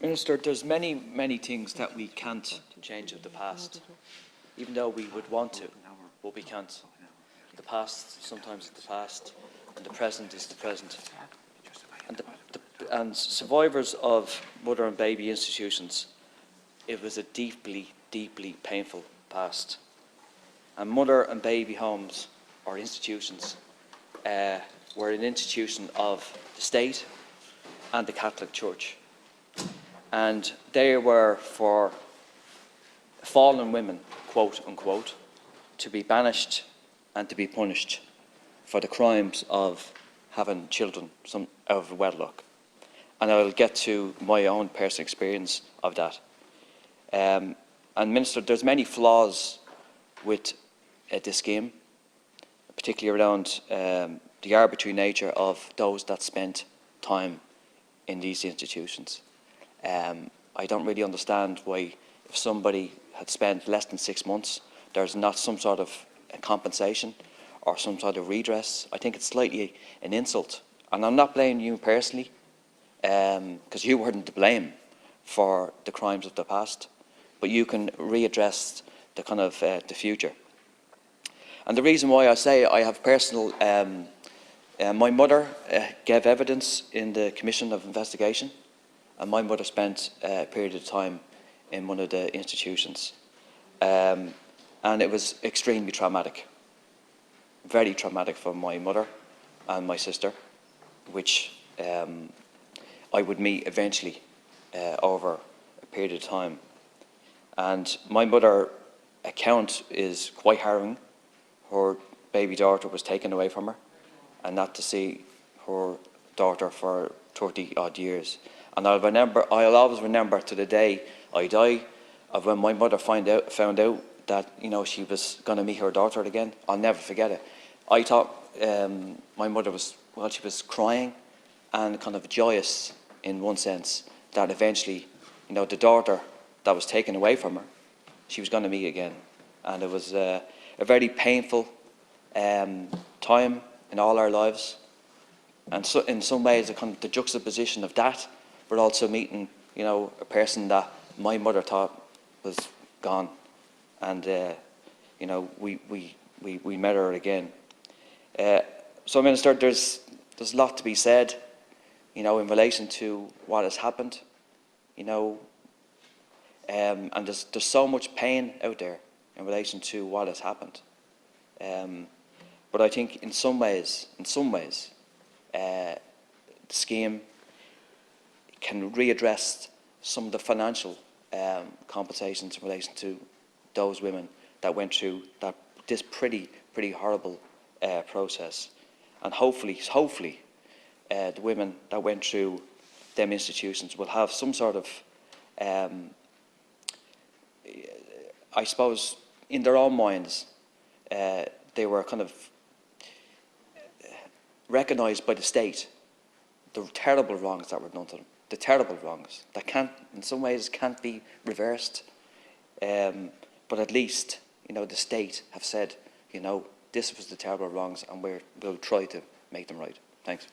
Minister, there's many things that we can't change of the past, even though we would want to, but we can't. The past sometimes is the past, and the present is the present. And survivors of mother and baby institutions, it was a deeply painful past. And mother and baby homes or institutions were an institution of the state and the Catholic Church. And they were for fallen women, quote unquote, to be banished and to be punished for the crimes of having children out of wedlock. And I'll get to my own personal experience of that. And Minister, there's many flaws with this scheme, particularly around the arbitrary nature of those that spent time in these institutions. I don't really understand why, if somebody had spent less than 6 months, there's not some sort of compensation or some sort of redress. I think it's slightly an insult. And I'm not blaming you personally, because you weren't to blame for the crimes of the past, but you can readdress the kind of the future. And the reason why I say I have personal, my mother gave evidence in the Commission of Investigation, and my mother spent a period of time in one of the institutions. And it was extremely traumatic, very traumatic for my mother and my sister, which I would meet eventually over a period of time. And my mother's account is quite harrowing. Her baby daughter was taken away from her, and not to see her daughter for 30 odd years. And I'll always remember to the day I die of when my mother found out that, you know, she was going to meet her daughter again. I'll never forget it. I thought my mother was, well, she was crying and kind of joyous in one sense that eventually, you know, the daughter that was taken away from her, she was going to meet again. And it was a very painful time in all our lives. And so in some ways, the juxtaposition of that, but also meeting, you know, a person that my mother thought was gone, and you know, we met her again. So, Minister, there's a lot to be said, you know, in relation to what has happened, you know, and there's so much pain out there in relation to what has happened. But I think in some ways, the scheme can readdress some of the financial compensations in relation to those women that went through this pretty horrible process. And hopefully, the women that went through them institutions will have some sort of, I suppose, in their own minds, they were kind of recognised by the state the terrible wrongs that were done to them, the terrible wrongs that can't, in some ways, can't be reversed. But at least, you know, the state have said, you know, this was the terrible wrongs, and we'll try to make them right. Thanks.